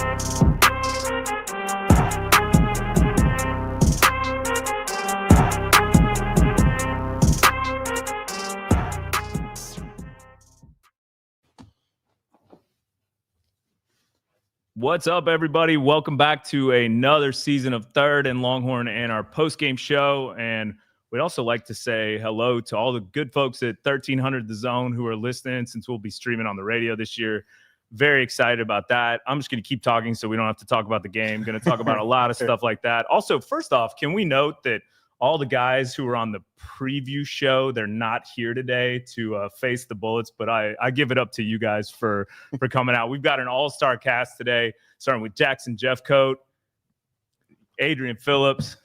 What's up, everybody? Welcome back to another season of Third and Longhorn and our postgame show. And we'd also like to say hello to all the good folks at 1300 The Zone who are listening, since we'll be streaming on the radio this year. Very excited about that. I'm just going to keep talking so we don't have to talk about the game. Going to talk about a lot of stuff like that. Also, first off, can we note that all the guys who were on the preview show, they're not here today to face the Bullets, but I give it up to you guys for coming out. We've got an all-star cast today, starting with Jackson Jeffcoat, Adrian Phillips,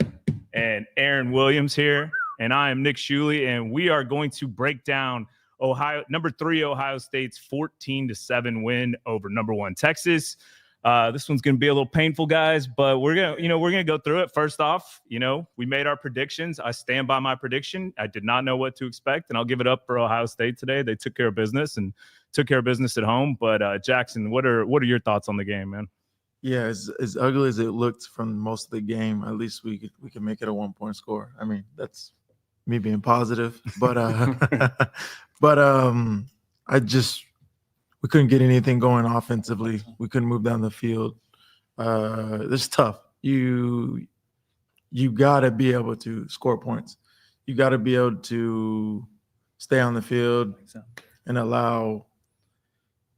and Aaron Williams here. And I am Nick Shuley, and we are going to break down number 3 Ohio State's 14-7 win over number 1 Texas. This one's going to be a little painful, guys, but we're going to go through it. First off, we made our predictions. I stand by my prediction. I did not know what to expect, and I'll give it up for Ohio State today. They took care of business at home. But Jackson, what are your thoughts on the game, man? Yeah, as ugly as it looked from most of the game, at least we could make it a 1-point score. I mean, that's me being positive, but we couldn't get anything going offensively. We couldn't move down the field. This is tough. You got to be able to score points. You got to be able to stay on the field and allow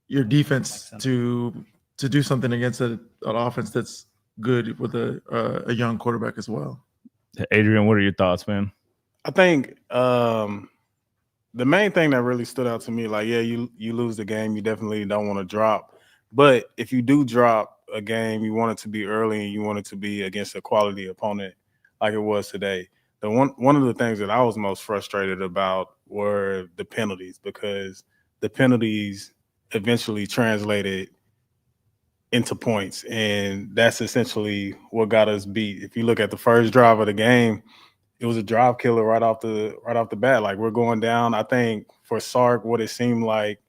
your defense to do something against an offense that's good with a young quarterback as well. Adrian, what are your thoughts, man? I think the main thing that really stood out to me, you lose the game, you definitely don't want to drop. But if you do drop a game, you want it to be early and you want it to be against a quality opponent like it was today. One of the things that I was most frustrated about were the penalties, because the penalties eventually translated into points, and that's essentially what got us beat. If you look at the first drive of the game, it was a drive killer right off the bat. Like, we're going down. I think for Sark, what it seemed like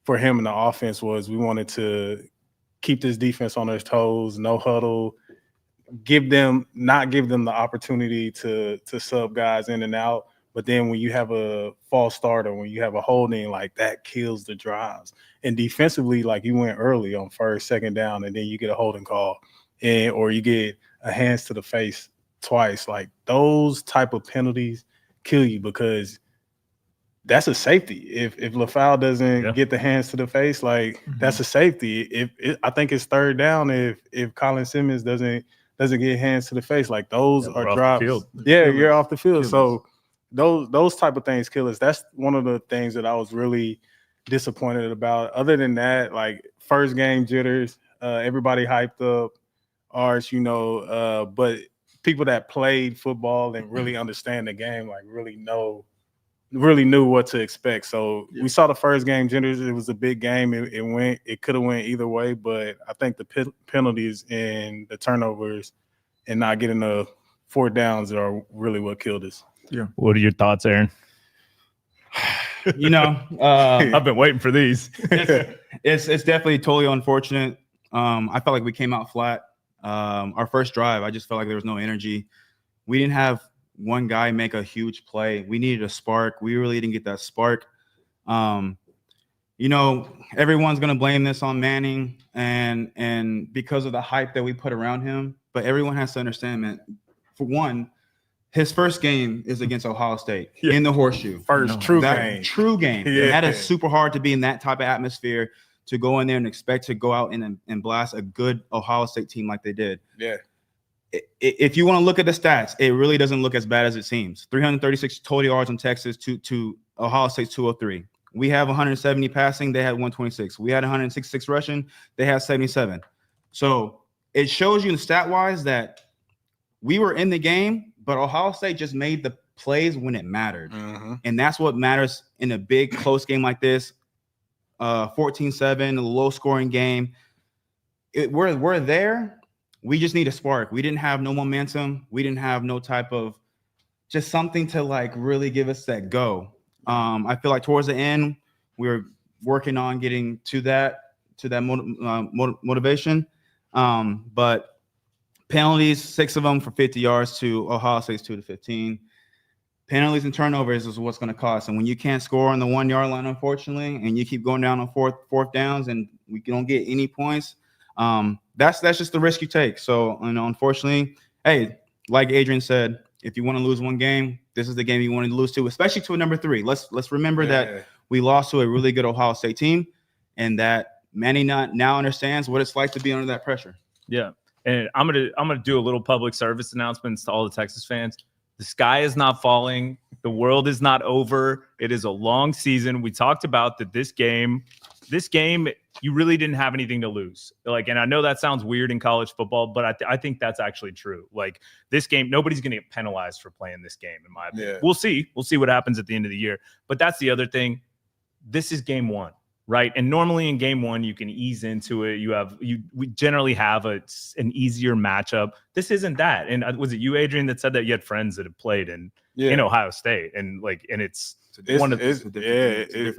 for him in the offense was we wanted to keep this defense on their toes, no huddle, not give them the opportunity to sub guys in and out. But then when you have a false start or when you have a holding, like, that kills the drives. And defensively, like, you went early on first, second down, and then you get a holding call, or you get a hands to the face twice. Like, those type of penalties kill you, because that's a safety. If LaFowl doesn't get the hands to the face, that's a safety. I think it's third down if Colin Simmons doesn't get hands to the face. Like, those are drops. You're off the field. So those type of things kill us. That's one of the things that I was really disappointed about. Other than that, like, first game jitters, everybody hyped up Arch, but people that played football and really understand the game, like, really knew what to expect. So we saw the first game jitters. It was a big game. It could have went either way, but I think the penalties and the turnovers and not getting the 4 downs are really what killed us. Yeah. What are your thoughts, Aaron? I've been waiting for these. It's definitely totally unfortunate. I felt like we came out flat. Our first drive, I just felt like there was no energy. We didn't have one guy make a huge play. We needed a spark. We really didn't get that spark. Everyone's going to blame this on Manning and because of the hype that we put around him. But everyone has to understand, man, for one, his first game is against Ohio State in the horseshoe. True game. True game. Yeah. And that is super hard to be in that type of atmosphere, to go in there and expect to go out and blast a good Ohio State team like they did. Yeah. If you want to look at the stats, it really doesn't look as bad as it seems. 336 total yards on Texas to Ohio State's 203. We have 170 passing. They had 126. We had 166 rushing. They had 77. So it shows you in stat-wise that we were in the game, but Ohio State just made the plays when it mattered. Mm-hmm. And that's what matters in a big, close game like this. 14-7, a low-scoring game. We're there. We just need a spark. We didn't have no momentum. We didn't have no type of just something to, like, really give us that go. I feel like towards the end, we were working on getting to that motivation. But penalties, 6 of them for 50 yards to Ohio State's 2 to 15. Penalties and turnovers is what's going to cost. And when you can't score on the 1 yard line, unfortunately, and you keep going down on fourth downs and we don't get any points, that's just the risk you take. So, unfortunately, hey, like Adrian said, if you want to lose one game, this is the game you wanted to lose to, especially to a number 3. Let's remember that we lost to a really good Ohio State team, and that Manny now understands what it's like to be under that pressure. Yeah, and I'm gonna do a little public service announcement to all the Texas fans. The sky is not falling. The world is not over. It is a long season. We talked about that this game, you really didn't have anything to lose. And I know that sounds weird in college football, but I think that's actually true. Like, this game, nobody's going to get penalized for playing this game, in my opinion. Yeah. We'll see what happens at the end of the year. But that's the other thing. This is game 1. Right. And normally in game 1, you can ease into it. We generally have an easier matchup. This isn't that. And was it you, Adrian, that said that you had friends that have played in Ohio State? And it's a different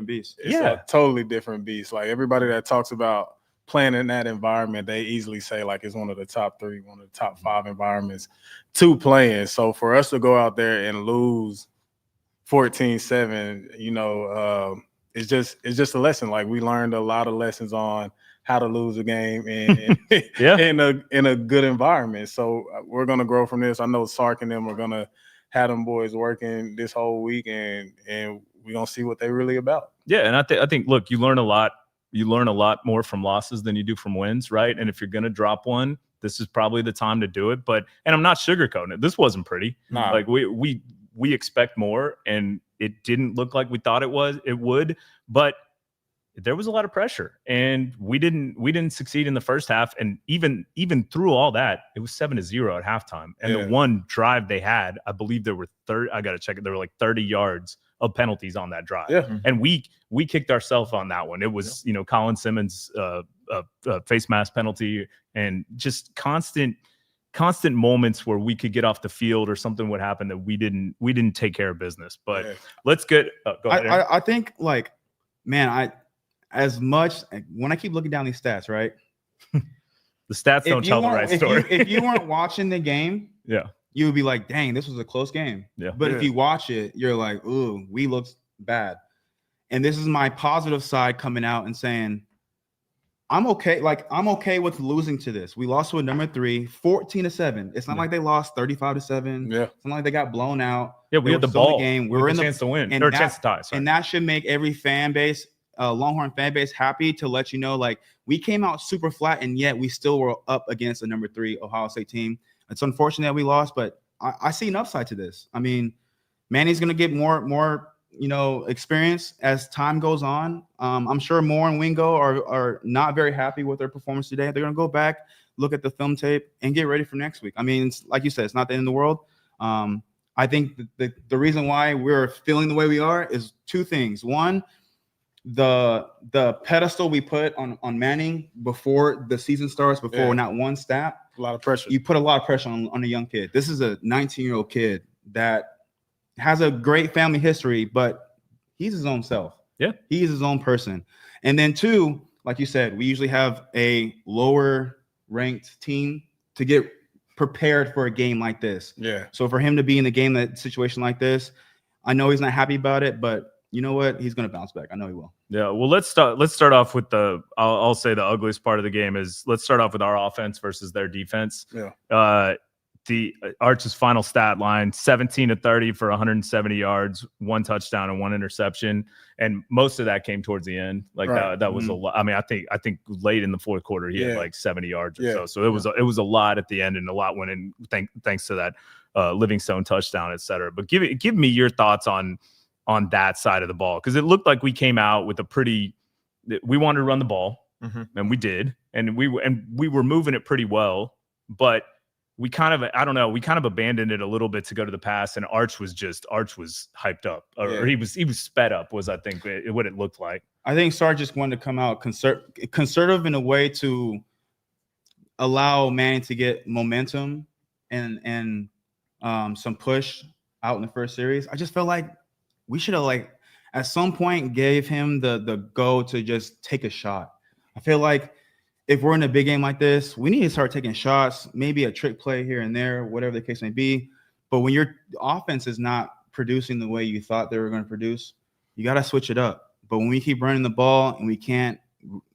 beast. It's a totally different beast. Like, everybody that talks about playing in that environment, they easily say like it's one of the top 3, one of the top 5 environments to play in. So for us to go out there and lose 14-7, it's just a lesson. Like, we learned a lot of lessons on how to lose a game in a good environment. So we're gonna grow from this. I know Sark and them are gonna have them boys working this whole week, and we're gonna see what they're really about. Yeah, and I think look, you learn a lot. You learn a lot more from losses than you do from wins, right? And if you're gonna drop one, this is probably the time to do it. And I'm not sugarcoating it. This wasn't pretty. Nah. Like, we expect more, and it didn't look like we thought it would, but there was a lot of pressure, and we didn't succeed in the first half. And even through all that, it was 7-0 at halftime. And the one drive they had, I believe there were 30, I got to check it. There were like 30 yards of penalties on that drive. Yeah. And we kicked ourselves on that one. It was, Colin Simmons, face mask penalty, and just constant moments where we could get off the field or something would happen that we didn't take care of business. But let's get go ahead. I think, like, man, when I keep looking down these stats, right? The stats don't tell the right story. If you weren't watching the game, you would be like, dang, this was a close game. Yeah. But if you watch it, you're like, ooh, we looked bad. And this is my positive side coming out and saying, I'm okay. Like, I'm okay with losing to this. We lost to a number 3, 14-7. It's not like they lost 35-7. Yeah. It's not like they got blown out. Yeah, we had the ball. Game. We were in the chance to win, or chance to tie. Sorry. And that should make every fan base, Longhorn fan base, happy to let you know, like, we came out super flat, and yet we still were up against a number 3 Ohio State team. It's unfortunate that we lost, but I see an upside to this. I mean, Manny's going to get more experience as time goes on. I'm sure Moore and Wingo are not very happy with their performance today. They're going to go back, look at the film tape, and get ready for next week. I mean, it's, like you said, it's not the end of the world. I think the reason why we're feeling the way we are is 2 things. One, the pedestal we put on Manning before the season starts, before we're not one stat. A lot of pressure. You put a lot of pressure on a young kid. This is a 19-year-old kid that has a great family history, but he's his own self. Yeah. He's his own person. And then 2, like you said, we usually have a lower ranked team to get prepared for a game like this. Yeah. So for him to be in a situation like this, I know he's not happy about it, but you know what? He's going to bounce back. I know he will. Yeah. Well, let's start off with I'll say the ugliest part of the game is, let's start off with our offense versus their defense. Yeah. The Arch's final stat line, 17-30 for 170 yards, 1 touchdown and 1 interception. And most of that came towards the end. Like, that was a lot. I mean, I think late in the fourth quarter, he had like 70 yards or so. So it was a lot at the end, and a lot went in thanks to that Livingstone touchdown, et cetera. But give me your thoughts on that side of the ball. Because it looked like we came out with we wanted to run the ball, and we did. And we were moving it pretty well, but we kind of abandoned it a little bit to go to the pass, and Arch was hyped up, or he was sped up, was, I think, what it looked like. I think Sark just wanted to come out conservative in a way to allow Manning to get momentum and some push out in the first series. I just felt like we should have, like, at some point gave him the go to just take a shot. I feel like if we're in a big game like this, we need to start taking shots, maybe a trick play here and there, whatever the case may be. But when your offense is not producing the way you thought they were going to produce, you got to switch it up. But when we keep running the ball and we can't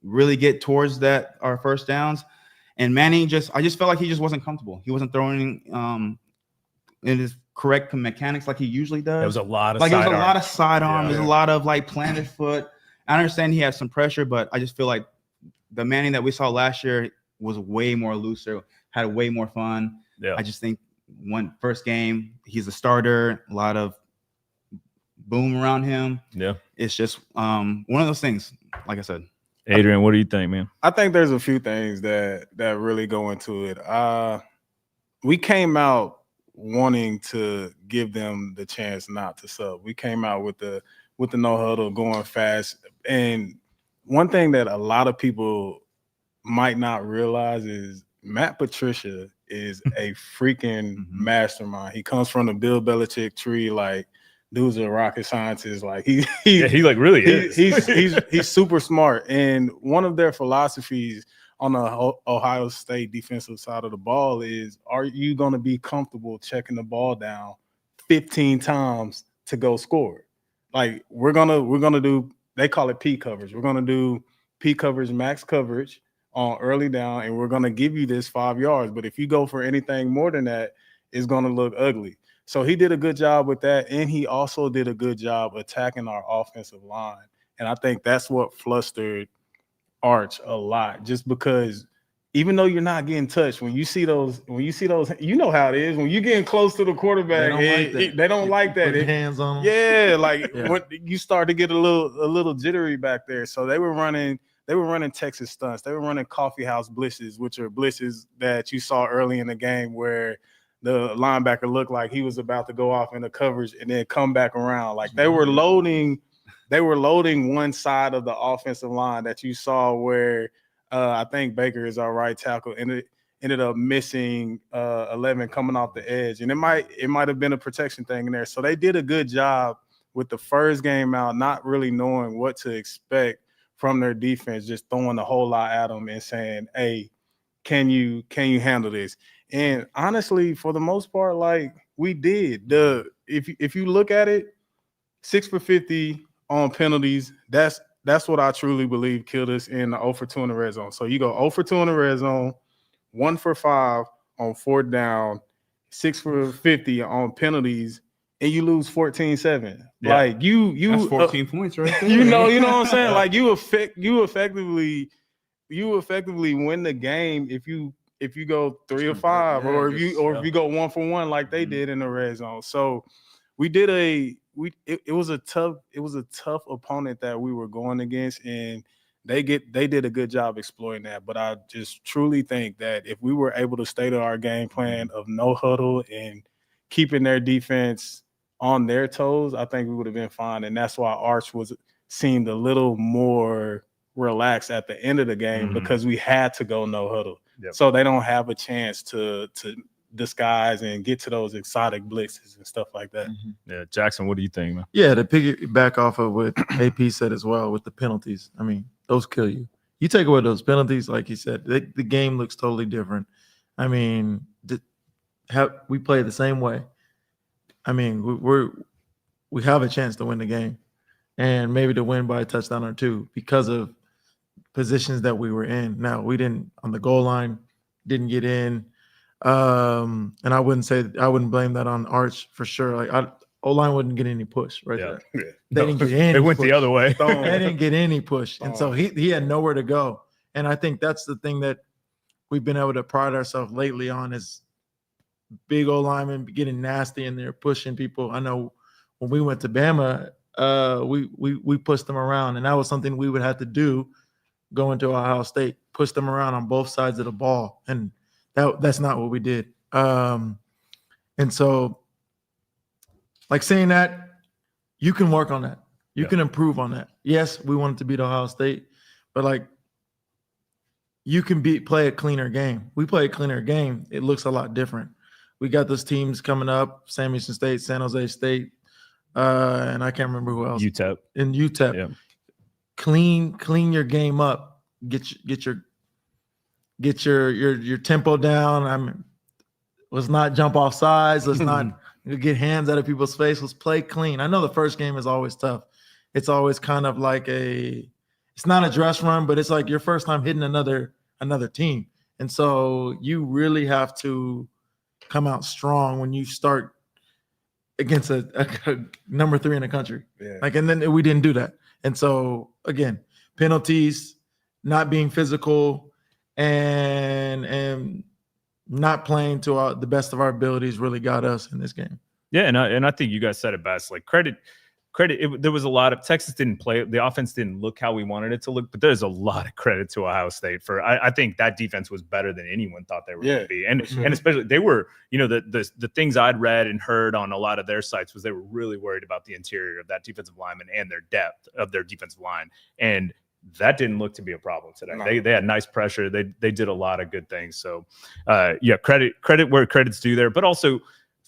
really get towards our first downs, and Manning I just felt like he just wasn't comfortable. He wasn't throwing in his correct mechanics like he usually does. There was a lot of like side it was a arm. lot of sidearm. There's a lot of like planted foot. I understand he has some pressure, but I just feel like the Manning that we saw last year was way more looser, had way more fun. Yeah. I just think first game, he's a starter, a lot of boom around him. Yeah. It's just one of those things, like I said. Adrian, what do you think, man? I think there's a few things that really go into it. We came out wanting to give them the chance not to sub. We came out with the no huddle, going fast. And one thing that a lot of people might not realize is Matt Patricia is a freaking mastermind. He comes from the Bill Belichick tree. Like, dude's a rocket scientist. Like he like really is. He's super smart. And one of their philosophies on the Ohio State defensive side of the ball is, are you going to be comfortable checking the ball down 15 times to go score? Like we're gonna do, they call it P coverage. We're gonna do P coverage, max coverage on early down, and we're gonna give you this 5 yards. But if you go for anything more than that, it's gonna look ugly. So he did a good job with that, and he also did a good job attacking our offensive line. And I think that's what flustered Arch a lot, just because even though you're not getting touched, when you see those, you know how it is. When you're getting close to the quarterback, they don't like that. Hands on them. Yeah, like when you start to get a little jittery back there. So they were running Texas stunts. They were running coffee house blitzes, which are blitzes that you saw early in the game where the linebacker looked like he was about to go off into coverage and then come back around. Like they were loading one side of the offensive line that you saw where I think Baker is our right tackle, and it ended up missing 11 coming off the edge. And it might have been a protection thing in there. So they did a good job with the first game out, not really knowing what to expect from their defense, just throwing a whole lot at them and saying, hey, can you handle this? And honestly, for the most part, like we did. If you look at it, 6 for 50 on penalties, that's what I truly believe killed us in the 0 for 2 in the red zone. So you go 0 for 2 in the red zone, 1 for 5 on 4th down, 6 for 50 on penalties, and you lose 14-7. Yeah. Like that's 14 points right there. You know what I'm saying? Like you effectively win the game if you go 3 or 5, or if you go 1 for 1 like they did in the red zone. So we did it was a tough opponent that we were going against, and they did a good job exploiting that. But I just truly think that if we were able to stay to our game plan of no huddle and keeping their defense on their toes, I think we would have been fine. And that's why Arch seemed a little more relaxed at the end of the game, because we had to go no huddle. Yep. So they don't have a chance to disguise and get to those exotic blitzes and stuff like that. Yeah, Jackson, what do you think, man? Yeah, to piggyback off of what AP said as well with the penalties. I mean, those kill you. You take away those penalties, like he said, the game looks totally different. I mean, we play the same way. I mean, we have a chance to win the game, and maybe to win by a touchdown or two because of positions that we were in. Now, we didn't on the goal line, didn't get in. And I wouldn't blame that on Arch for sure. Like O-line wouldn't get any push there. Yeah. They didn't get any. They went push. the other way. They didn't get any push, and so he had nowhere to go. And I think that's the thing that we've been able to pride ourselves lately on is big O-linemen getting nasty and they're pushing people. I know when we went to Bama, we pushed them around, and that was something we would have to do going to Ohio State, push them around on both sides of the ball, and that's not what we did. And so, like saying that, you can work on that. You can improve on that. Yes, we wanted to beat Ohio State, but like you can play a cleaner game. We play a cleaner game. It looks a lot different. We got those teams coming up: Sam Houston State, San Jose State, and I can't remember who else. UTEP. In UTEP. Yeah. Clean your game up. Get your get your tempo down. Let's not jump off sides. Let's not get hands out of people's face. Let's play clean. I know the first game is always tough. It's always kind of like it's not a dress run, but it's like your first time hitting another team. And so you really have to come out strong when you start against a number 3 in the country. Yeah. And then we didn't do that. And so again, penalties, not being physical, and not playing to the best of our abilities really got us in this game. Yeah, and I think you guys said it best. Like credit. There was a lot of Texas didn't play. The offense didn't look how we wanted it to look, but there's a lot of credit to Ohio State for. I think that defense was better than anyone thought they were going to be, and especially they were. The things I'd read and heard on a lot of their sites was they were really worried about the interior of that defensive lineman and their depth of their defensive line, and that didn't look to be a problem today. No. They had nice pressure. They did a lot of good things. So, credit where credit's due there, but also.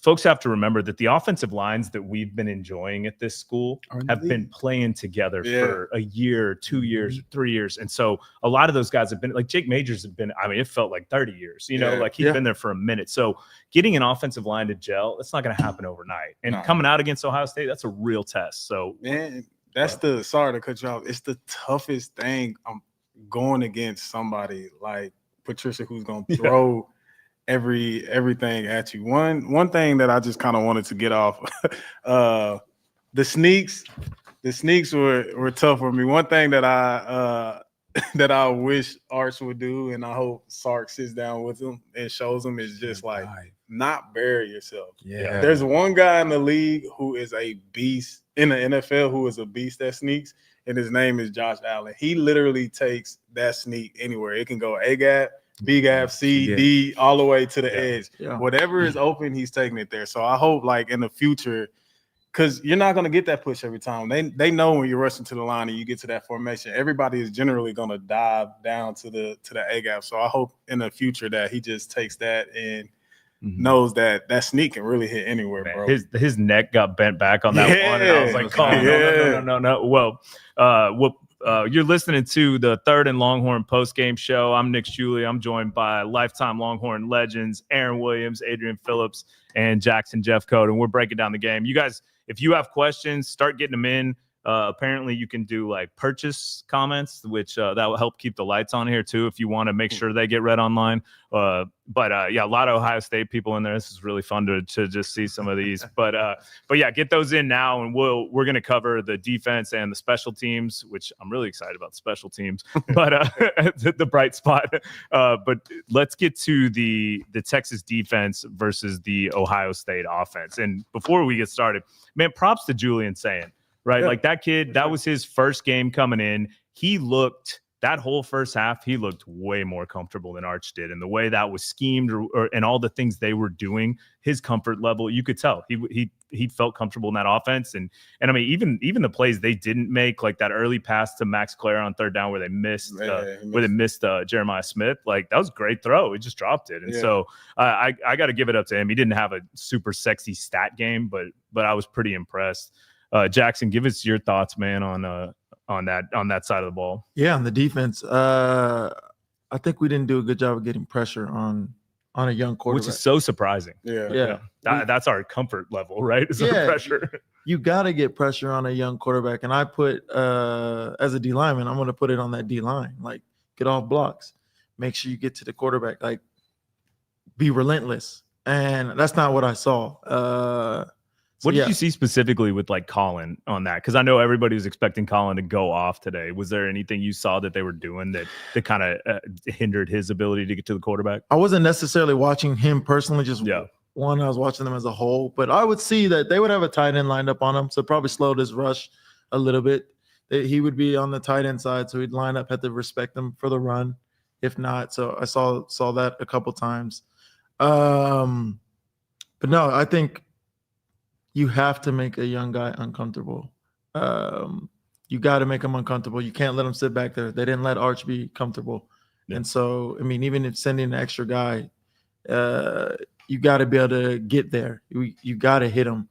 Folks have to remember that the offensive lines that we've been enjoying at this school have been playing together for a year, 2 years, 3 years. And so a lot of those guys have been like Jake Majors have been, it felt like 30 years, he's been there for a minute. So getting an offensive line to gel, it's not going to happen overnight. And coming out against Ohio State, that's a real test. So man, that's sorry to cut you off. It's the toughest thing. I'm going against somebody like Patricia, who's going to throw everything at you. One thing that I just kind of wanted to get off, the sneaks were tough for me. One thing that I wish Arch would do, and I hope Sark sits down with him and shows him, is just like not bury yourself. Yeah. There's one guy in the league who is a beast in the NFL, who is a beast that sneaks, and his name is Josh Allen. He literally takes that sneak anywhere. It can go A-gap, B-gap, C, D, all the way to the edge. Yeah. Whatever is open, he's taking it there. So I hope, like, in the future, because you're not going to get that push every time. They know when you're rushing to the line and you get to that formation, everybody is generally going to dive down to the A-gap. So I hope in the future that he just takes that and knows that sneak can really hit anywhere, bro. His neck got bent back on that one, and I was like, no. Well, you're listening to the Third and Longhorn postgame show. I'm Nick Shuley. I'm joined by Lifetime Longhorn legends Aaron Williams, Adrian Phillips, and Jackson Jeffcoat, and we're breaking down the game. You guys, if you have questions, start getting them in. Apparently, you can do like purchase comments, which that will help keep the lights on here too. If you want to make sure they get read online. But a lot of Ohio State people in there. This is really fun to just see some of these. But yeah, get those in now, and we're going to cover the defense and the special teams, which I'm really excited about the special teams. But the bright spot. But let's get to the Texas defense versus the Ohio State offense. And before we get started, man, props to Julian Sayin. Right. Yeah. Like that kid, that was his first game coming in. He looked that whole first half, he looked way more comfortable than Arch did. And the way that was schemed and all the things they were doing, his comfort level, you could tell he felt comfortable in that offense. And I mean, even the plays they didn't make, like that early pass to Max Clare on third down where they missed Jeremiah Smith, like that was a great throw. He just dropped it. And so I got to give it up to him. He didn't have a super sexy stat game, but I was pretty impressed. Jackson, give us your thoughts, man, on that side of the ball. Yeah, on the defense, I think we didn't do a good job of getting pressure on a young quarterback, which is so surprising. Yeah. That's our comfort level, right? Is the pressure. You got to get pressure on a young quarterback, and I put as a D lineman, I'm going to put it on that D line. Like, get off blocks, make sure you get to the quarterback, like, be relentless, and that's not what I saw. What did you see specifically with like Colin on that? Because I know everybody was expecting Colin to go off today. Was there anything you saw that they were doing that kind of hindered his ability to get to the quarterback? I wasn't necessarily watching him personally, just one. I was watching them as a whole, but I would see that they would have a tight end lined up on him, so probably slowed his rush a little bit. He would be on the tight end side, so he'd line up, had to respect them for the run, if not. So I saw that a couple times. But no, I think you have to make a young guy uncomfortable. You got to make him uncomfortable. You can't let him sit back there. They didn't let Arch be comfortable. Yeah. And so, I mean, even if sending an extra guy, you got to be able to get there. You got to hit him.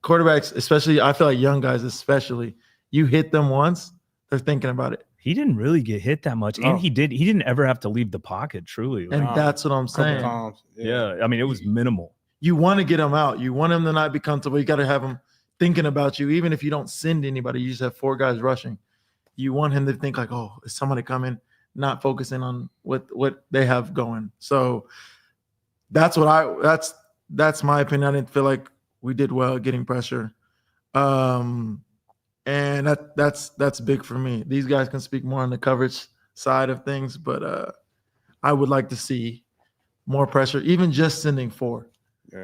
Quarterbacks, especially, I feel like young guys especially, you hit them once, they're thinking about it. He didn't really get hit that much, No. and he didn't ever have to leave the pocket. Truly, And Nah, that's what I'm couple saying. times. yeah. I mean, it was minimal. You want to get him out. You want him to not be comfortable. You got to have him thinking about you. Even if you don't send anybody, you just have 4 guys rushing. You want him to think like, oh, is somebody coming? Not focusing on what they have going. So that's my opinion. I didn't feel like we did well getting pressure. And that's big for me. These guys can speak more on the coverage side of things, but I would like to see more pressure, even just sending 4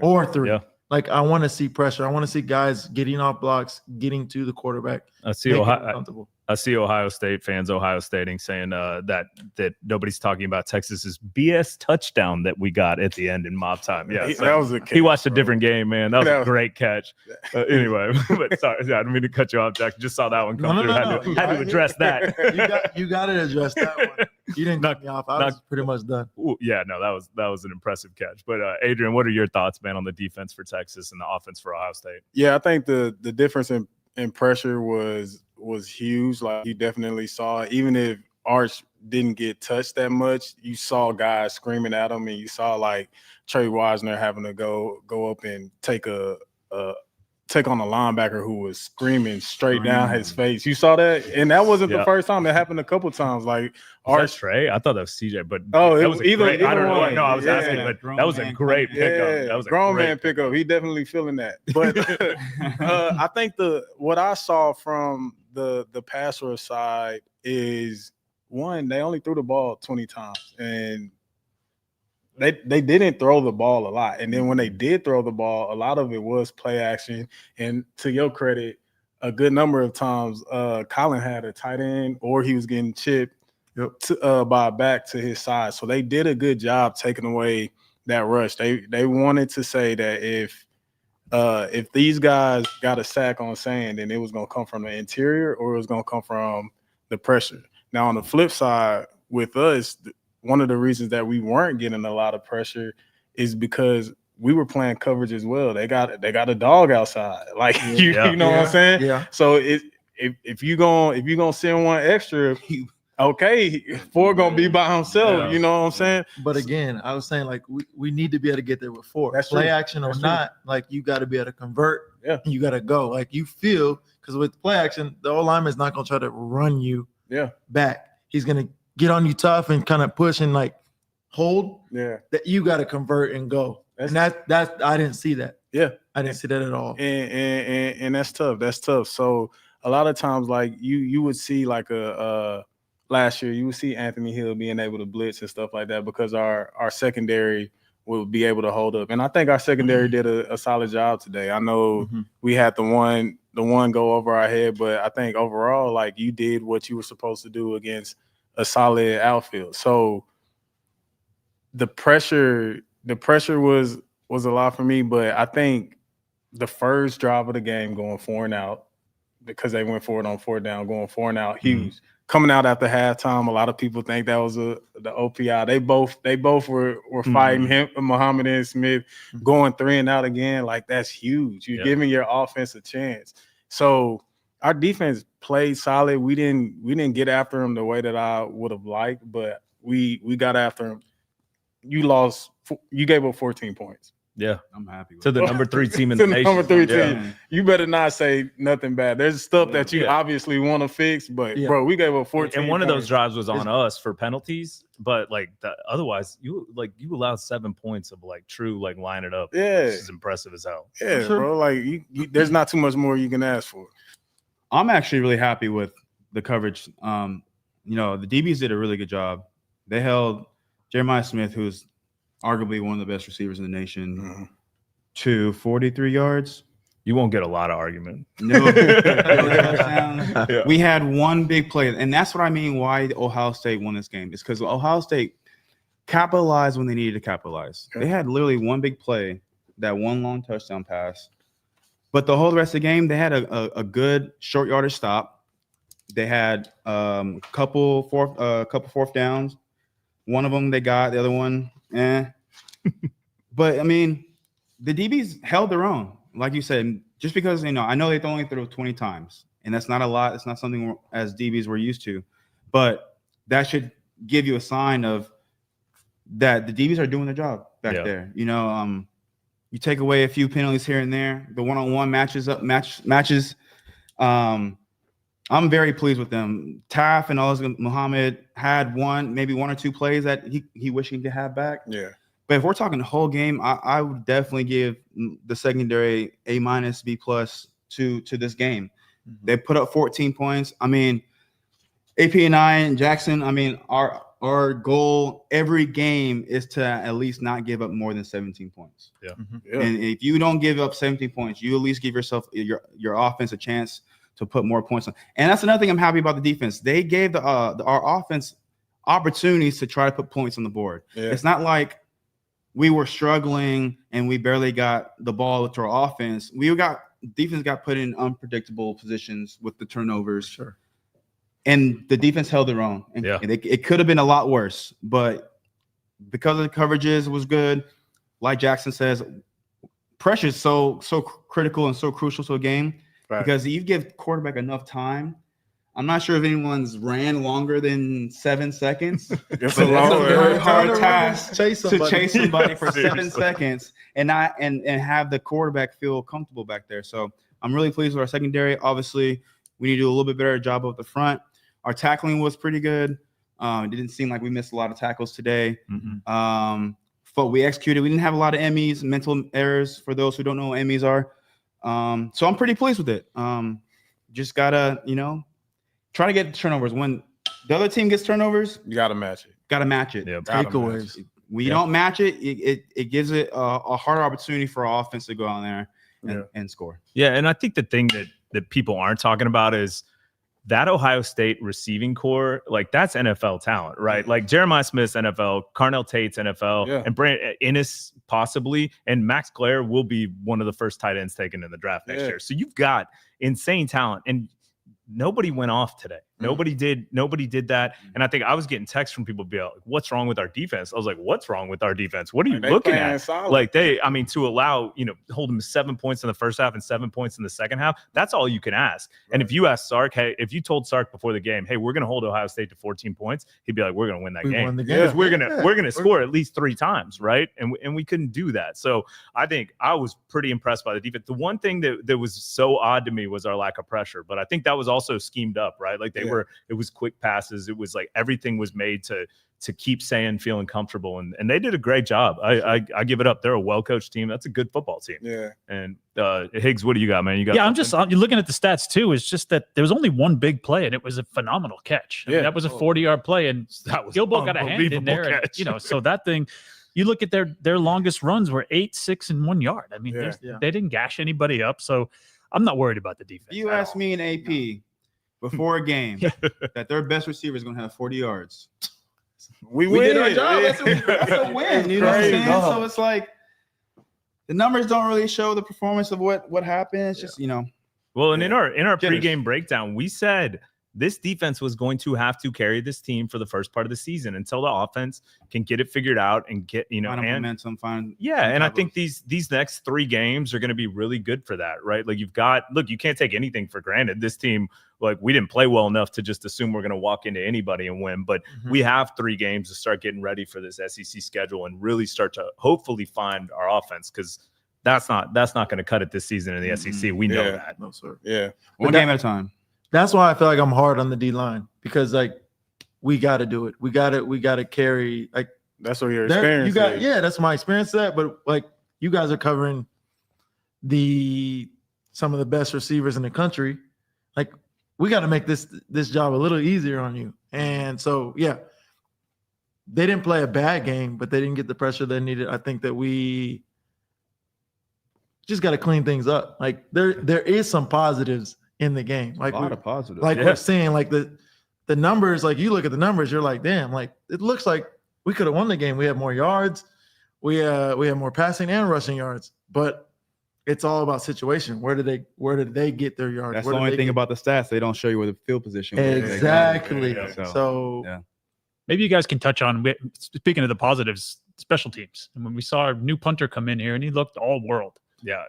or 3. Yeah. Like I want to see pressure. I want to see guys getting off blocks, getting to the quarterback. I see making Ohio. them comfortable. I see Ohio State fans Ohio Stating saying that nobody's talking about Texas's BS touchdown that we got at the end in mob time. Yeah, That was a catch, he watched a bro. different game, man. That was That a was- great catch. Anyway, but sorry, I didn't mean to cut you off, Jack. Just saw that one come through. Had to address that. You got to address that one. You didn't cut me off. I was pretty much done. Ooh, yeah, no, that was an impressive catch. But Adrian, what are your thoughts, man, on the defense for Texas and the offense for Ohio State? Yeah, I think the difference in pressure was huge. Like you definitely saw it. Even if Arch didn't get touched that much, you saw guys screaming at him, and you saw like Trey Wisner having to go up and take on a linebacker who was screaming straight down his face. You saw that, and that wasn't the first time. It happened a couple times. Like Arch Trey, I thought that was CJ, but it was either great, I don't know. one. No, I was Yeah. asking, but that was a great pickup. That was a grown great man pickup. He definitely feeling that. But I think what I saw from the pass rush side is one, they only threw the ball 20 times, and they didn't throw the ball a lot. And then when they did throw the ball, a lot of it was play action. And to your credit, a good number of times, Colin had a tight end or he was getting chipped by a back to his side. So they did a good job taking away that rush. They wanted to say that if these guys got a sack on sand, then it was going to come from the interior or it was going to come from the pressure. Now, on the flip side, with us, one of the reasons that we weren't getting a lot of pressure is because we were playing coverage as well. They got a dog outside. Like you know what I'm saying? Yeah. So if you gonna send one extra, okay, 4 gonna be by himself. Yeah. You know what I'm saying? But again, I was saying like we need to be able to get there with 4. That's play true. action or That's not, like you got to be able to convert. Yeah. And you got to go. Like you feel, because with play action, the old lineman's not gonna try to run you back. He's gonna get on you tough and kind of push and like hold. Yeah. That you got to convert and go. And that I didn't see that. Yeah. I didn't see that at all. And that's tough. That's tough. So a lot of times, like you would see like last year, you would see Anthony Hill being able to blitz and stuff like that because our secondary will be able to hold up. And I think our secondary did a solid job today. I know we had the one go over our head, but I think overall, like you did what you were supposed to do against a solid outfield. So the pressure was a lot for me, but I think the first drive of the game going 4 and out, because they went for it on 4th down, going 4 and out, huge. Coming out after halftime, a lot of people think that was the OPI. They both were fighting him, Muhammad and Smith, going 3 and out again. Like that's huge. You're giving your offense a chance. So our defense played solid. We didn't get after him the way that I would have liked, but we got after him. You gave up 14 points. Yeah, I'm happy with to the number 3 team in the nation. Number 3 team. Yeah. You better not say nothing bad. There's stuff that you obviously want to fix, but bro, we gave up 14. And one of those drives was on us for penalties, but like otherwise, you allowed 7 points of like true like line it up. Yeah, which is impressive as hell. Yeah, bro. Like you, there's not too much more you can ask for. I'm actually really happy with the coverage. The DBs did a really good job. They held Jeremiah Smith, who's arguably one of the best receivers in the nation, to 43 yards. You won't get a lot of argument. No. We had one big play, and that's what I mean why Ohio State won this game. It's because Ohio State capitalized when they needed to capitalize. They had literally one big play, that one long touchdown pass. But the whole rest of the game, they had a good short yardage stop. They had a couple fourth downs. One of them they got, the other one, But I mean, the DBs held their own. Like you said, just because I know they only threw 20 times, and that's not a lot. It's not something as DBs we're used to. but that should give you a sign of that the DBs are doing their job back there. You know, you take away a few penalties here and there, the one-on-one matches. I'm very pleased with them. Taff and Muhammad had maybe one or two plays that he wished he could have back. Yeah. But if we're talking the whole game, I would definitely give the secondary A-, B+ to this game. Mm-hmm. They put up 14 points. I mean, AP and I and Jackson, I mean, our goal every game is to at least not give up more than 17 points. Yeah. Mm-hmm. Yeah. And if you don't give up 17 points, you at least give yourself your offense a chance to put more points on. And that's another thing I'm happy about the defense. They gave our offense opportunities to try to put points on the board. Yeah. It's not like we were struggling and we barely got the ball to our offense. Defense got put in unpredictable positions with the turnovers. Sure. And the defense held their own. And it could have been a lot worse, but because of the coverages was good, like Jackson says, pressure is so critical and so crucial to a game. Right. Because you give quarterback enough time. I'm not sure if anyone's ran longer than 7 seconds. It's a very hard task to chase somebody for 7 seconds and have the quarterback feel comfortable back there. So I'm really pleased with our secondary. Obviously, we need to do a little bit better job up the front. Our tackling was pretty good. It didn't seem like we missed a lot of tackles today. Mm-hmm. But we executed. We didn't have a lot of MEs, mental errors, for those who don't know what MEs are. So I'm pretty pleased with it. Just gotta, try to get turnovers. When the other team gets turnovers, you gotta match it. Yeah, takeaways. When you don't match it, it gives it a harder opportunity for our offense to go out there and score. Yeah, and I think the thing that people aren't talking about is that Ohio State receiving core, like that's NFL talent, right? Like Jeremiah Smith's NFL, Carnell Tate's NFL, and Brandon Ennis possibly, and Max Clare will be one of the first tight ends taken in the draft next year. So you've got insane talent, and nobody went off today. Nobody did that. And I think I was getting texts from people being like, what's wrong with our defense? I was like, what's wrong with our defense? What are you looking at? Solid. Like to allow, hold them 7 points in the first half and 7 points in the second half, that's all you can ask. Right. And if you ask Sark, hey, if you told Sark before the game, hey, we're going to hold Ohio State to 14 points, he'd be like, we're going to win that game. Because we're going to score at least 3 times, right? And we couldn't do that. So I think I was pretty impressed by the defense. The one thing that was so odd to me was our lack of pressure, but I think that was also schemed up, right? Like it was quick passes. It was like everything was made to keep saying feeling comfortable, and they did a great job. I give it up. They're a well-coached team. That's a good football team. Yeah. And Higgs, what do you got, man? You're looking at the stats too. It's just that there was only one big play, and it was a phenomenal catch. I mean, that was a 40-yard play, and Gilbo got a hand in there. And, so that thing, you look at their longest runs were 8, 6, and 1 yard. I mean, they didn't gash anybody up, so I'm not worried about the defense. You asked me in AP before a game that their best receiver is going to have 40 yards. We did our job. That's a win. You know what I'm saying? So it's like the numbers don't really show the performance of what happened. It's just, Well, and in our pregame breakdown, we said this defense was going to have to carry this team for the first part of the season until the offense can get it figured out and get, momentum. And I think these next 3 games are going to be really good for that, right? Like you can't take anything for granted. This team, like we didn't play well enough to just assume we're going to walk into anybody and win, but we have 3 games to start getting ready for this SEC schedule and really start to hopefully find our offense, because that's not going to cut it this season in the SEC. We know that. No, sir. Yeah. One game at a time. That's why I feel like I'm hard on the D line, because we got to do it. We got to carry, like, that's what your experience is. That's my experience. But like you guys are covering some of the best receivers in the country. Like we got to make this job a little easier on you. And so they didn't play a bad game, but they didn't get the pressure they needed. I think that we just got to clean things up. Like there is some positives in the game, like a lot of positives. Like we're seeing, like the numbers. Like you look at the numbers, you're like, damn. Like it looks like we could have won the game. We have more yards, we have more passing and rushing yards. But it's all about situation. Where did they get their yards? That's the only thing about the stats. They don't show you where the field position was. Exactly. So maybe you guys can touch on, speaking of the positives, special teams. And when we saw our new punter come in here, and he looked all world.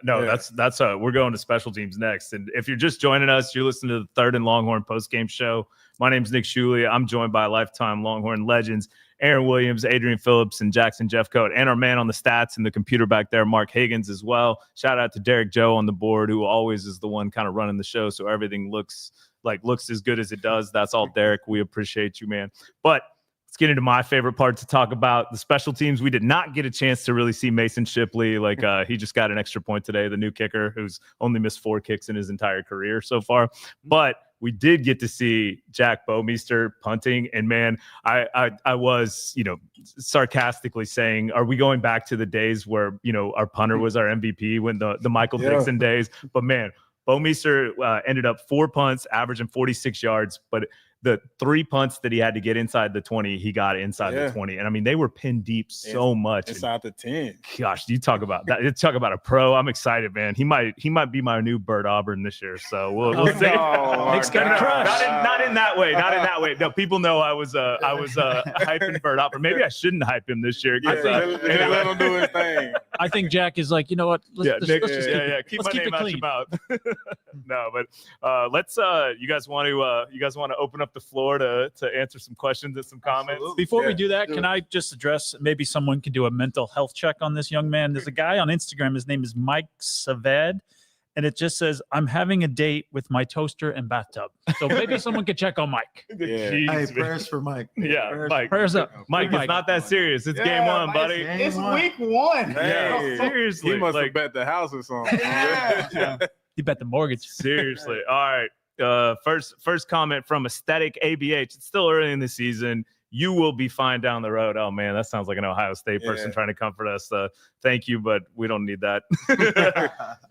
That's we're going to special teams next. And if you're just joining us, you're listening to the Third and Longhorn postgame show. My name's Nick Shuley. I'm joined by Lifetime Longhorn legends Aaron Williams, Adrian Phillips, and Jackson Jeffcoat, and our man on the stats and the computer back there, Mark Higgins, as well. Shout out to Derek Joe on the board, who always is the one kind of running the show, so everything looks as good as it does. That's all Derek. We appreciate you, man. But let's get into my favorite part to talk about, the special teams. We did not get a chance to really see Mason Shipley. He just got an extra point today, the new kicker, who's only missed 4 kicks in his entire career so far. But we did get to see Jack Bomeister punting, and man, I was, sarcastically saying, are we going back to the days where, our punter was our MVP when the Michael Dixon days? But man, Bomeister ended up 4 punts, averaging 46 yards, but the 3 punts that he had to get inside the 20, he got inside the 20. And I mean, they were pinned deep so much. Inside the 10. Gosh, you talk about that. You talk about a pro. I'm excited, man. He might be my new Bert Auburn this year. So we'll see. Nick's got a crush. Not in that way. Not in that way. No, people know I was hyping Bert Auburn. Maybe I shouldn't hype him this year. Let him do his thing. I think Jack is like, you know what? Let's just keep my name out your mouth. No, but let's. You guys want to open up the floor to answer some questions and some comments? Absolutely. Before we do that, can I just address, maybe someone can do a mental health check on this young man? There's a guy on Instagram. His name is Mike Saved, and it just says, I'm having a date with my toaster and bathtub. So maybe someone could check on Mike. Yeah. Hey, prayers for Mike. Yeah, Mike. Prayers up. Mike, it's not that serious. It's game one, buddy. It's week 1. Hey, seriously. He must have bet the house or something. You bet the mortgage. Seriously. All right. First comment from Aesthetic ABH. It's still early in the season. You will be fine down the road. Oh man, that sounds like an Ohio State person trying to comfort us. Thank you, but we don't need that.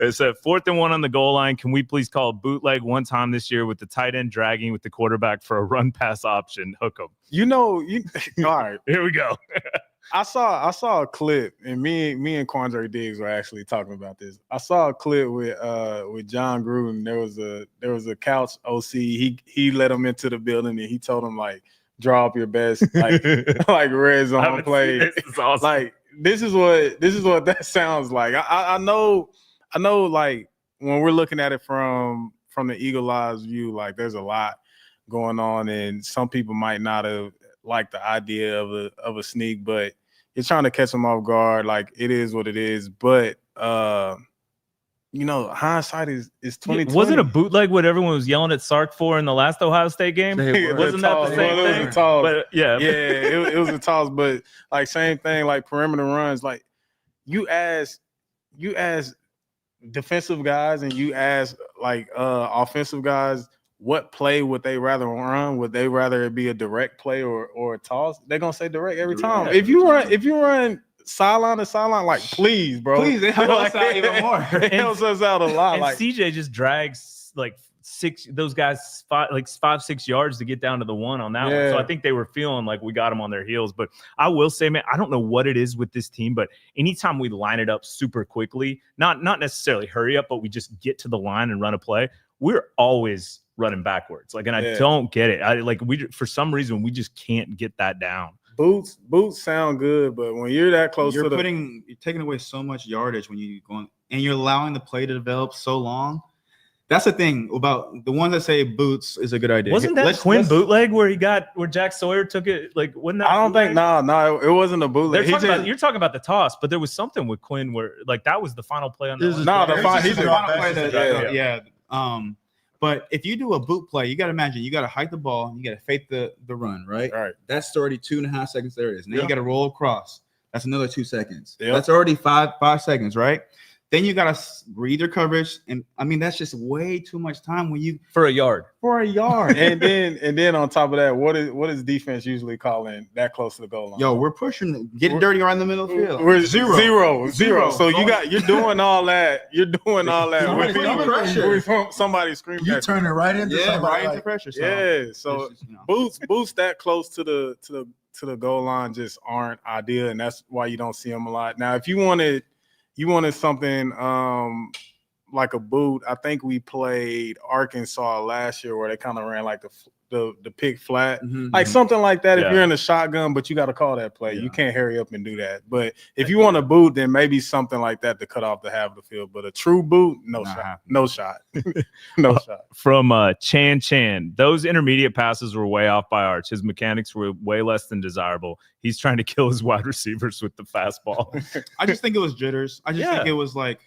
It's a 4th and 1 on the goal line. Can we please call a bootleg one time this year with the tight end dragging with the quarterback for a run pass option? Hook 'em. All right. Here we go. I saw a clip, and me and Quandre Diggs were actually talking about this. I saw a clip with John Gruden. There was a couch OC. He let him into the building, and he told him, like, draw up your best like red zone play. This is awesome. Like this is what that sounds like. I know like when we're looking at it from the eagle eyes view, like there's a lot going on, and some people might not have liked the idea of a sneak, but you're trying to catch them off guard. Like it is what it is. But hindsight is 2020. Wasn't a bootleg what everyone was yelling at Sark for in the last Ohio State game? Wasn't that the same thing? It was a toss. But, it was a toss. But like same thing, like perimeter runs. Like you ask defensive guys and you ask like offensive guys, what play would they rather run? Would they rather it be a direct play or a toss? They're gonna say direct every time. If you run sideline to sideline, like please, bro. Please, it helps us out even more. It helps us out a lot. And like CJ just drags like 5-6 yards to get down to the 1 on that one. So I think they were feeling like we got them on their heels. But I will say, man, I don't know what it is with this team, but anytime we line it up super quickly, not necessarily hurry up, but we just get to the line and run a play, we're always running backwards. Like, and I don't get it. For some reason, we just can't get that down. Boots sound good, but when you're that close you're taking away so much yardage when you go on, and you're allowing the play to develop so long. That's the thing about the ones that say boots is a good idea. Wasn't that Quinn bootleg where Jack Sawyer took it? Like, wasn't that? I don't think no, it wasn't a bootleg. You're talking about the toss, but there was something with Quinn where like that was the final play on the final play. But if you do a boot play, you got to imagine you got to hike the ball, you got to fake the run, right? Right. That's already 2.5 seconds. There it is. Now you got to roll across. That's another 2 seconds. Yep. That's already five seconds, right? Then you got to read your coverage, and I mean that's just way too much time for a yard. and then on top of that, what is defense usually calling that close to the goal line? Yo, we're pushing, getting dirty around the middle of the field. We're zero. So you're doing all that. You're doing all that. Somebody screaming. You turn it right into somebody. Right into pressure. So boots that close to the goal line just aren't ideal, and that's why you don't see them a lot. Now, if you wanted something like a boot, I think we played Arkansas last year where they kind of ran like the pick flat, like something like that. If you're in a shotgun, but you got to call that play, you can't hurry up and do that. But if you want a boot, then maybe something like that to cut off the half of the field. But a true boot, no shot. No shot. From Chan, those intermediate passes were way off by Arch. His mechanics were way less than desirable. He's trying to kill his wide receivers with the fastball. I just think it was jitters. I just think it was like,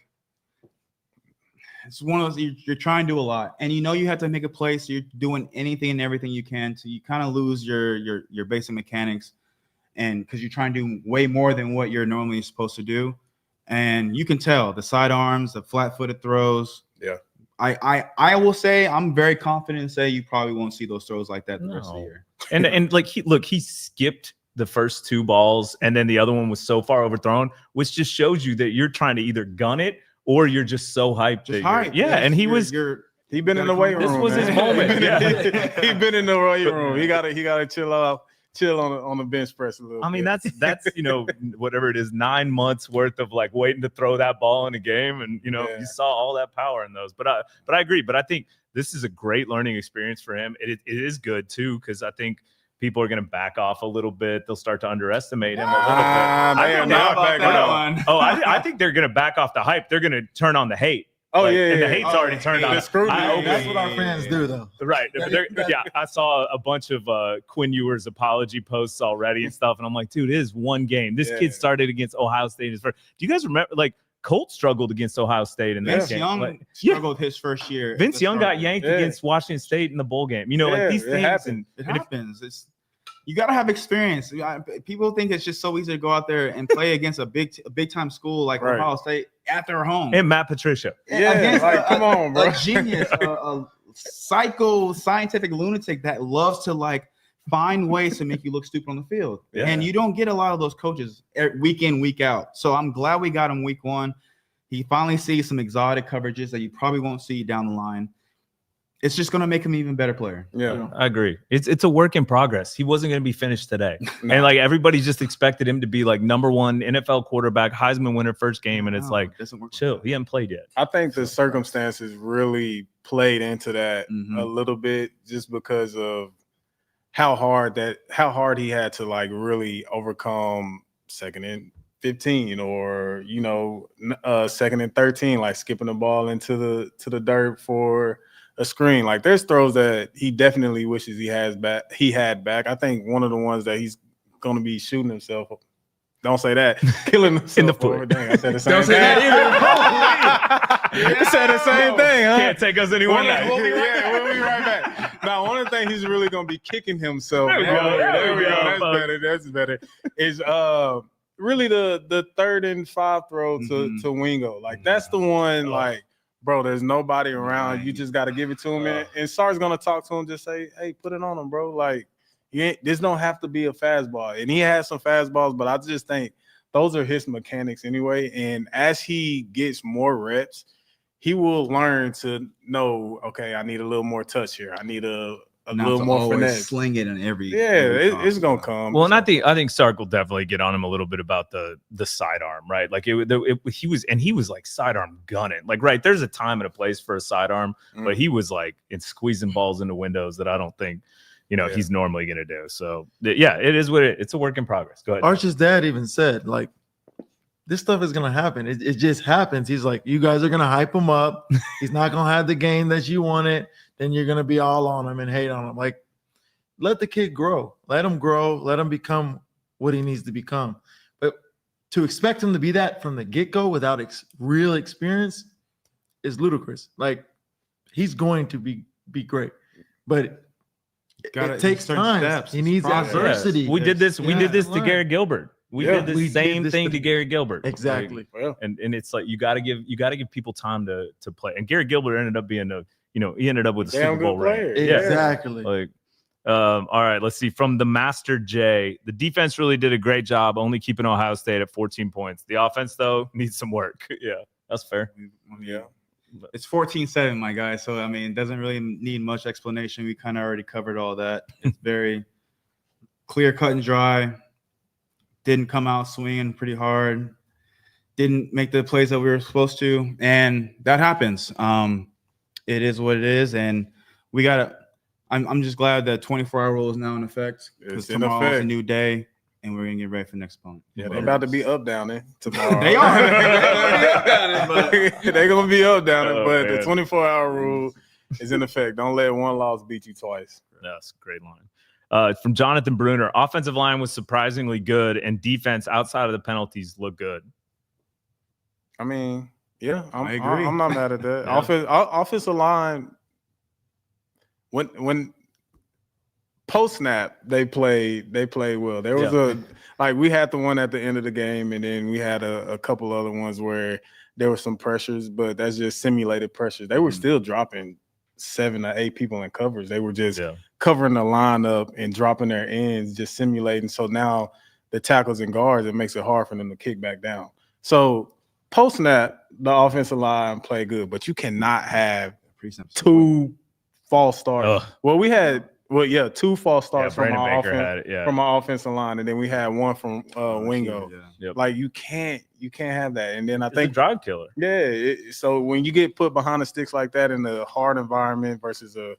it's one of those, you're trying to do a lot, and you have to make a play, so you're doing anything and everything you can, so you kind of lose your basic mechanics, and because you're trying to do way more than what you're normally supposed to do, and you can tell the sidearms, the flat-footed throws. Yeah, I will say I'm very confident and say you probably won't see those throws like that the rest of the year. And like he skipped the first 2 balls, and then the other one was so far overthrown, which just shows you that you're trying to either gun it or you're just so hyped. And he been in the weight room. This was his moment. He been in the weight room. He gotta chill on the bench press a little. I mean, bit. that's whatever it is, 9 months worth of like waiting to throw that ball in a game, and you saw all that power in those. But I agree. But I think this is a great learning experience for him. It is good too, because I think people are going to back off a little bit. They'll start to underestimate him a little bit. They are not backing off. Oh, I think they're going to back off the hype. They're going to turn on the hate. Oh, and the hate's already turned on. That's what our fans do, though. Right. I saw a bunch of Quinn Ewers apology posts already and stuff, and I'm like, dude, it is one game. This kid started against Ohio State. Do you guys remember, like, Colt struggled against Ohio State in that Vince game. Young struggled his first year. Vince Young got yanked against Washington State in the bowl game. Like these things. It happens. You got to have experience. People think it's just so easy to go out there and play against a big time school like Ohio State at their home. And Matt Patricia. Come on, bro. A genius, a scientific lunatic that loves to like find ways to make you look stupid on the field. Yeah. And you don't get a lot of those coaches week in, week out. So I'm glad we got him week 1. He finally sees some exotic coverages that you probably won't see down the line. It's just going to make him an even better player. Yeah, I agree. It's a work in progress. He wasn't going to be finished today. And like everybody just expected him to be like #1 NFL quarterback, Heisman winner first game. And it's like, chill. He hasn't played yet. I think the circumstances really played into that a little bit, just because of how hard he had to like really overcome 2nd and 15 or, 2nd and 13, like skipping the ball into the dirt for a screen. Like there's throws that he definitely wishes he had back. I think one of the ones that he's going to be shooting himself. Don't say that. Killing himself in the foot. Dang, I said the same Don't thing. say that either. You said the same thing, huh? Can't take us anywhere. We'll be right back. Now, one of the things he's really going to be kicking himself. There we go. There we go. That's better. Is really the 3rd and 5 throw to Wingo. Like that's the one. Like, bro, there's nobody around. You just got to give it to him. And Sark's going to talk to him, just say, hey, put it on him, bro. Like, this don't have to be a fastball. And he has some fastballs, but I just think those are his mechanics anyway. And as he gets more reps, he will learn to know, okay, I need a little more touch here. I need a little more finesse. Sling it in every. It's going to come. Well, and I think Sark will definitely get on him a little bit about the sidearm, right? Like he was like sidearm gunning. Like, right, there's a time and a place for a sidearm, but he was like squeezing balls into windows that I don't think he's normally going to do. So yeah, it is it's a work in progress. Go ahead. Arch's dad even said, like, this stuff is going to happen. It just happens. He's like, you guys are going to hype him up. He's not going to have the game that you wanted. Then you're going to be all on him and hate on him. Like, let the kid grow. Let him grow. Let him become what he needs to become. But to expect him to be that from the get-go without real experience is ludicrous. Like, he's going to be great. But it takes time. Steps. He needs adversity. Yeah. We did this to Garrett Gilbert. We did the same thing to Gary Gilbert. Exactly. Like, and it's like you got to give people time to play. And Gary Gilbert ended up being he ended up with a Super Bowl ring. Exactly. Like, all right, let's see. From the Master J, the defense really did a great job only keeping Ohio State at 14 points. The offense, though, needs some work. Yeah, that's fair. Yeah. It's 14-7, my guy. So, I mean, it doesn't really need much explanation. We kind of already covered all that. It's very clear, cut, and dry. Didn't come out swinging pretty hard. didn't make the plays that we were supposed to, and that happens. It is what it is, and we gotta. I'm just glad that 24-hour rule is now in effect because tomorrow is a new day, and we're gonna get ready for the next opponent. Yeah, they're about to be up down there tomorrow. They are. They're gonna be up down there, but man. the 24-hour rule is in effect. Don't let one loss beat you twice. That's a great line. From Jonathan Bruner, offensive line was surprisingly good, and defense outside of the penalties looked good. I mean, yeah, I agree. I'm not mad at that. Yeah. Offensive line, when post snap they played well. There was we had the one at the end of the game, and then we had a couple other ones where there were some pressures, but that's just simulated pressures. They were still dropping 7 or 8 people in covers. They were just covering the lineup and dropping their ends, just simulating. So now the tackles and guards, it makes it hard for them to kick back down. So post snap, the offensive line played good, but you cannot have 2 false starts. Well, we had 2 false starts from our offensive line, and then we had one from Wingo. Like you can't have that. And then I think a drive killer. Yeah. So when you get put behind the sticks like that in a hard environment versus a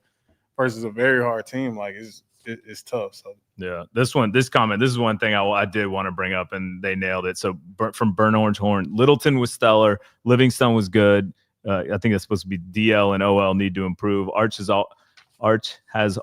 very hard team, like it's tough. So yeah, this comment, this is one thing I did want to bring up, and they nailed it. So from Burn Orange Horn, Littleton was stellar. Livingstone was good. I think it's supposed to be DL and OL need to improve. Arch has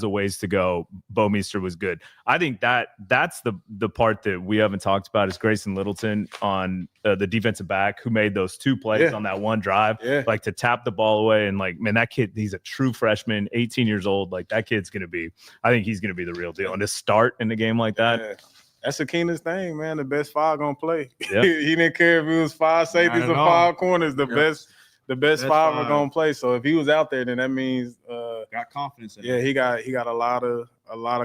a ways to go. Bomeister was good. I think that's the part that we haven't talked about is Grayson Littleton on the defensive back who made those 2 plays on that one drive, like to tap the ball away. And like, man, that kid, he's a true freshman, 18 years old. Like that kid's going to be, I think he's going to be the real deal. And to start in a game like that. Yeah. That's the keenest thing, man. The best 5 going to play. Yeah. He didn't care if it was 5 safeties or 5 corners. The best 5 are going to play. So if he was out there, then that means got confidence in him. He got a lot of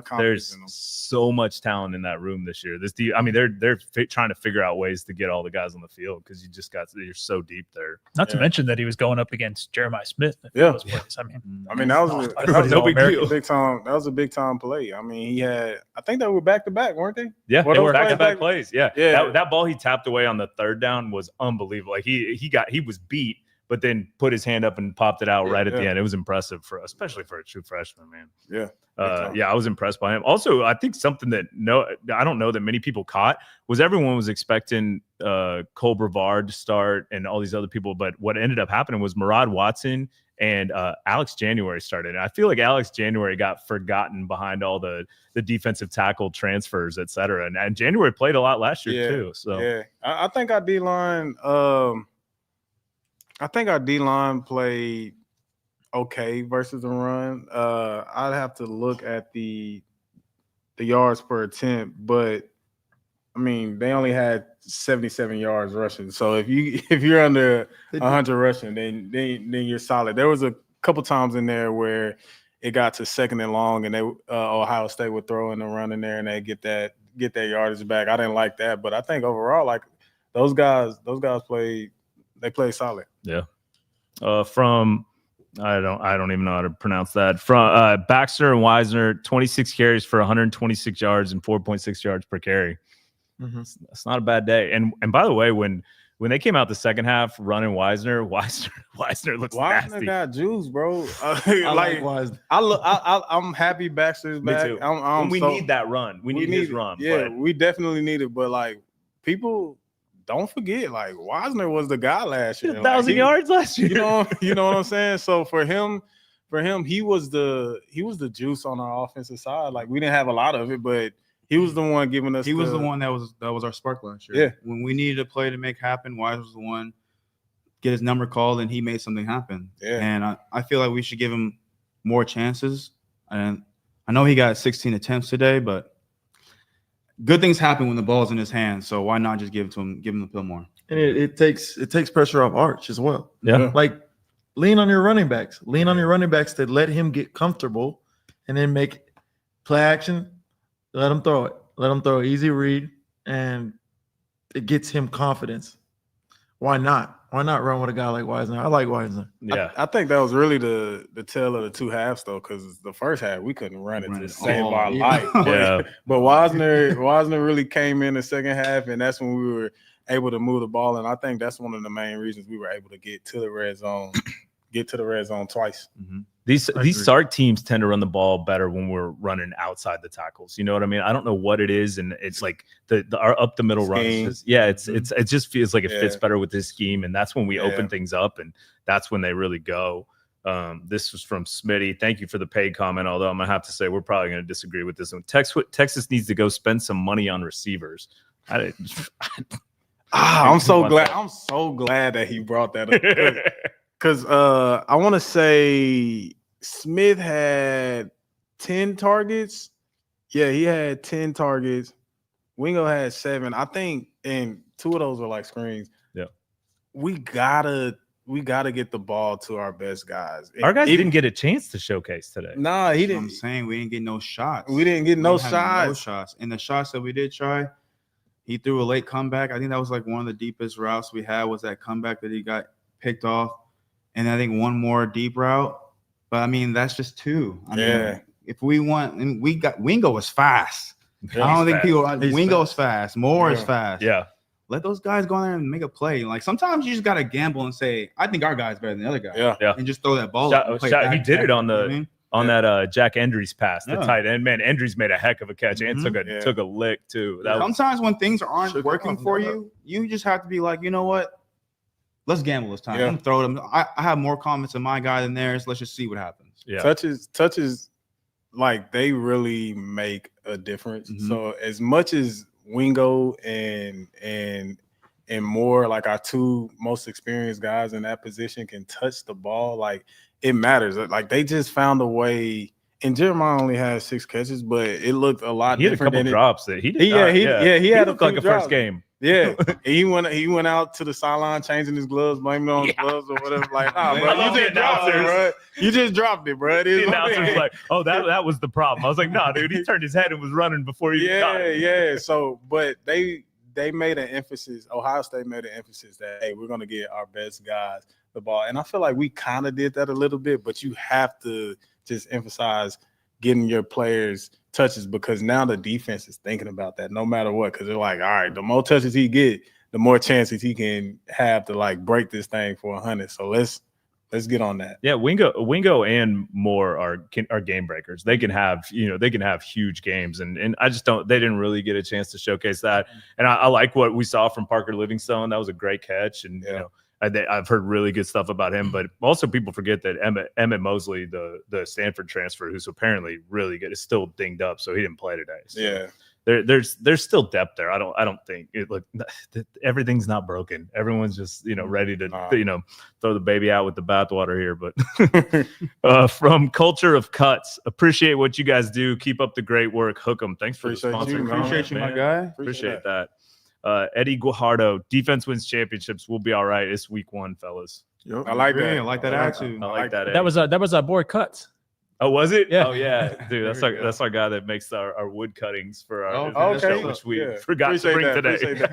confidence in him. There's so much talent in that room this year. They're trying to figure out ways to get all the guys on the field because you're so deep there. Not to mention that he was going up against Jeremiah Smith. That was a big time play. I mean, I think they were back to back, weren't they? Yeah, they were back to back plays. Yeah. That ball he tapped away on the 3rd down was unbelievable. Like he was beat, but then put his hand up and popped it out right at the end. It was impressive especially for a true freshman, man. Yeah. I was impressed by him. Also, I think something that I don't know that many people caught was everyone was expecting Cole Brevard to start and all these other people, but what ended up happening was Murad Watson and Alex January started. And I feel like Alex January got forgotten behind all the defensive tackle transfers, et cetera. And January played a lot last year too. So I think our D-line played okay versus the run. I'd have to look at the yards per attempt, but I mean they only had 77 yards rushing. So if you're under 100 rushing, then you're solid. There was a couple times in there where it got to 2nd and long, and Ohio State would throw in the run in there, and they get that yardage back. I didn't like that, but I think overall, like those guys played solid. Yeah. From I don't even know how to pronounce that. From Baxter and Wisner, 26 carries for 126 yards and 4.6 yards per carry. Mm-hmm. That's not a bad day. And by the way, when they came out the second half running Wisner looks nasty. Got juice, bro. I like Wisner. I'm happy Baxter's back. Me too. We need that run. We need his run. Yeah, we definitely need it. But like people don't forget, like Wisner was the guy last year. 1,000 yards last year. You know what I'm saying? So for him, he was the juice on our offensive side. Like we didn't have a lot of it, but he was the one giving us. He was the one that was our spark last year. Yeah. When we needed a play to make happen, Wise was the one get his number called, and he made something happen. Yeah. And I feel like we should give him more chances. And I know he got 16 attempts today, but good things happen when the ball's in his hands. So why not just give him the pill more? And it takes pressure off Arch as well. Yeah. Like lean on your running backs. Lean on your running backs to let him get comfortable and then make play action. Let him throw it. Let him throw easy read, and it gets him confidence. Why not? Why not run with a guy like Wisner? I like Wisner. Yeah. I think that was really the tale of the 2 halves, though, because the first half we couldn't run it to save our life. Yeah. But Wisner really came in the second half, and that's when we were able to move the ball. And I think that's one of the main reasons we were able to get to the red zone twice. Mm-hmm. These Sark teams tend to run the ball better when we're running outside the tackles. You know what I mean? I don't know what it is, and it's like our up the middle runs. It just feels like it fits better with this scheme, and that's when we open things up, and that's when they really go. This was from Smitty. Thank you for the paid comment. Although I'm gonna have to say we're probably gonna disagree with this one. Texas needs to go spend some money on receivers. I'm so glad. I'm so glad that he brought that up. Because I want to say Smith had 10 targets. Yeah, he had 10 targets. Wingo had 7. I think, and 2 of those were like screens. Yeah. We gotta get the ball to our best guys. Our guys didn't get a chance to showcase today. Nah, he didn't. I'm saying we didn't get no shots. We didn't get no shots. No shots. And the shots that we did try, he threw a late comeback. I think that was like one of the deepest routes we had was that comeback that he got picked off. And I think one more deep route. But, I mean, that's just 2. I mean, if we want – and we got – Wingo is fast. I don't think people – Wingo is fast. Moore is fast. Yeah. Let those guys go in there and make a play. Like, sometimes you just got to gamble and say, I think our guy's better than the other guy. Yeah. And just throw that ball. He did it on that Jack Endry's pass, the tight end. Man, Endry's made a heck of a catch and took a lick, too. Sometimes when things aren't working for you, you just have to be like, you know what? Let's gamble this time. I'm throw them. I have more comments in my guy than theirs. Let's just see what happens. Yeah. Touches, like they really make a difference. Mm-hmm. So as much as Wingo and Moore, like our 2 most experienced guys in that position, can touch the ball, like it matters. Like they just found a way. And Jeremiah only had 6 catches, but it looked a lot different. He had a couple drops that he did. He had looked like a first game. Yeah, he went out to the sideline changing his gloves, blaming it on his gloves or whatever. Like, nah, bro, you just dropped it, bro. You just dropped it, bro. The announcer was like, "Oh, that was the problem." I was like, "Nah, dude, he turned his head and was running before he got it." Yeah. So, but they made an emphasis. Ohio State made an emphasis that hey, we're gonna get our best guys the ball, and I feel like we kind of did that a little bit. But you have to just emphasize getting your players touches because now the defense is thinking about that no matter what, because they're like, all right, the more touches he get, the more chances he can have to like break this thing for 100. So let's get on that. Yeah, Wingo and Moore are game breakers. They can have huge games, and I just don't. They didn't really get a chance to showcase that. And I like what we saw from Parker Livingstone. That was a great catch, and I've heard really good stuff about him, but also people forget that Emmett Mosley, the Stanford transfer, who's apparently really good, is still dinged up, so he didn't play today. So there's still depth there. I don't think everything's not broken. Everyone's just ready to throw the baby out with the bathwater here. But from Culture of Cuts, appreciate what you guys do. Keep up the great work. Hook 'em. Thanks for the sponsoring. Appreciate you, my guy. Appreciate that. Eddie Guajardo, defense wins championships. We'll be all right. It's week 1, fellas. Yep. I like that. I like that attitude. I like that. That was our boy Cuts. Oh, was it? Yeah. Oh, yeah, dude. That's our guy that makes our wood cuttings for our show, which we forgot to bring today.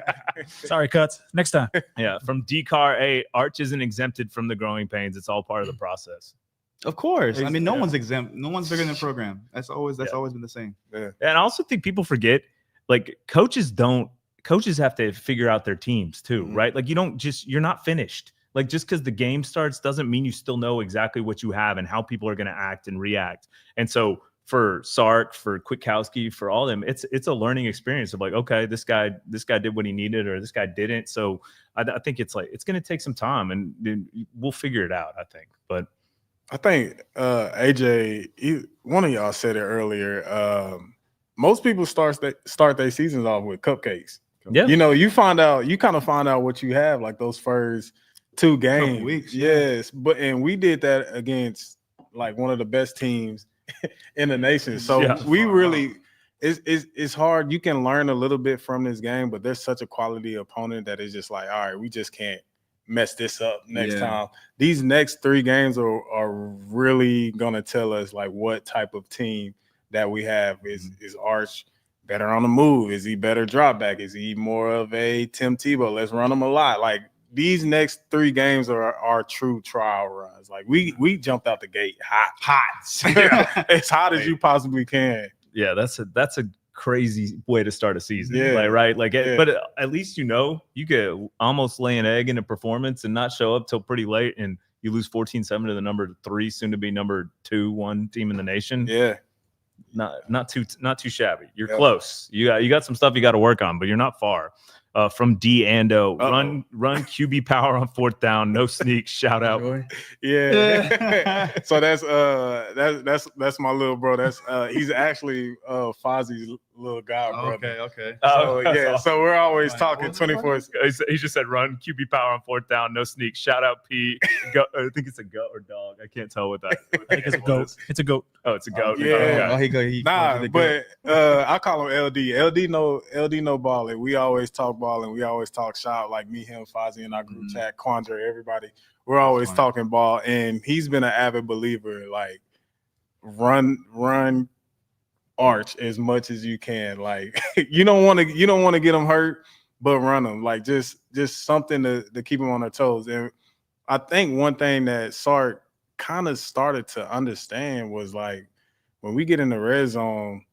Sorry, Cuts. Next time. Yeah. From DCAR, Arch isn't exempted from the growing pains. It's all part of the process. Of course. I mean, no one's exempt. No one's bigger than the program. That's always been the same. Yeah. And I also think people forget, like coaches have to figure out their teams too, right? Like you're not finished. Like just because the game starts doesn't mean you still know exactly what you have and how people are going to act and react. And so for Sark, for Kwiatkowski, for all of them, it's a learning experience of like, okay, this guy did what he needed or this guy didn't. So I think it's going to take some time and we'll figure it out, I think. But I think AJ, one of y'all said it earlier. Most people start their seasons off with cupcakes. Yeah, you kind of find out what you have like those first 2 games. Weeks, yes, and we did that against like one of the best teams in the nation. So we really, it's hard. You can learn a little bit from this game, but there's such a quality opponent that is just like, all right, we just can't mess this up next time. These next 3 games are really gonna tell us like what type of team that we have. Is Arch better on the move? Is he better drop back? Is he more of a Tim Tebow? Let's run him a lot. Like these next 3 games are our true trial runs. Like we jumped out the gate hot. As hot as you possibly can. Yeah, that's a crazy way to start a season. Yeah. Like, right. Like, Yeah. but at least, you could almost lay an egg in a performance and not show up till pretty late. And you lose 14-7 to the number 3, soon to be number 2-1 team in the nation. Yeah. Not too shabby. You're close. You got some stuff you got to work on, but you're not far. From D Ando, run QB power on 4th down, no sneak. Shout out. Yeah. So that's my little bro. That's he's actually Fozzie's little god brother. Okay. So yeah, so we're always talking 24. He just said run QB power on 4th down, no sneak. Shout out P. I think it's a goat or dog. I can't tell what that. I think it's a goat. It's a goat. Oh, it's a goat. Yeah. Okay. But I call him LD. LD no balling. We always talk balling. We always talk shop, like me, him, Fozzie, and our group chat, Quandre, everybody. We're always talking ball, and he's been an avid believer. Like run arch as much as you can. Like you don't want to get them hurt, but run them. Like just something to keep them on their toes. And I think one thing that Sark kind of started to understand was like when we get in the red zone,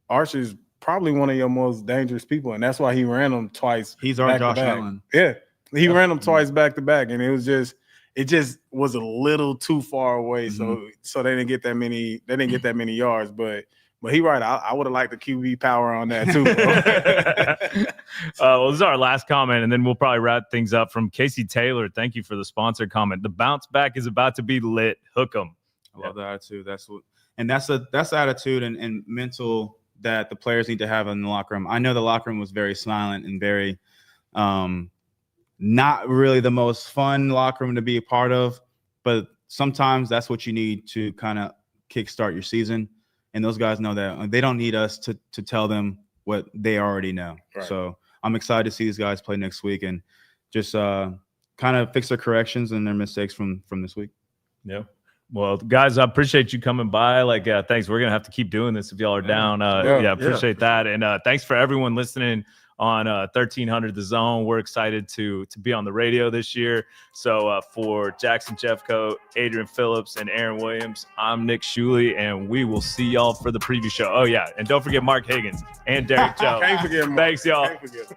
Arch is probably one of your most dangerous people, and that's why he ran them twice. He's our Josh Allen. Yeah, he ran them twice back to back, and it just was a little too far away. So they didn't get that many. They didn't get that many yards, but he right. I would have liked the QB power on that too. Well, this is our last comment, and then we'll probably wrap things up. From Casey Taylor, thank you for the sponsor comment. The bounce back is about to be lit. Hook 'em. I love the attitude. That's the attitude and mental that the players need to have in the locker room. I know the locker room was very silent and very not really the most fun locker room to be a part of, but sometimes that's what you need to kind of kickstart your season. And those guys know that they don't need us to tell them what they already know. Right. So I'm excited to see these guys play next week and just kind of fix their corrections and their mistakes from this week. Yeah. Well, guys, I appreciate you coming by. Thanks. We're going to have to keep doing this if y'all are down. Appreciate that. And thanks for everyone listening on 1300 The Zone. We're excited to be on the radio this year. So for Jackson Jeffcoat, Adrian Phillips, and Aaron Williams, I'm Nick Shuley, and we will see y'all for the preview show. Oh, yeah. And don't forget Mark Higgins and Derek Joe. Can't forget Mark. Thanks, y'all. Can't forget.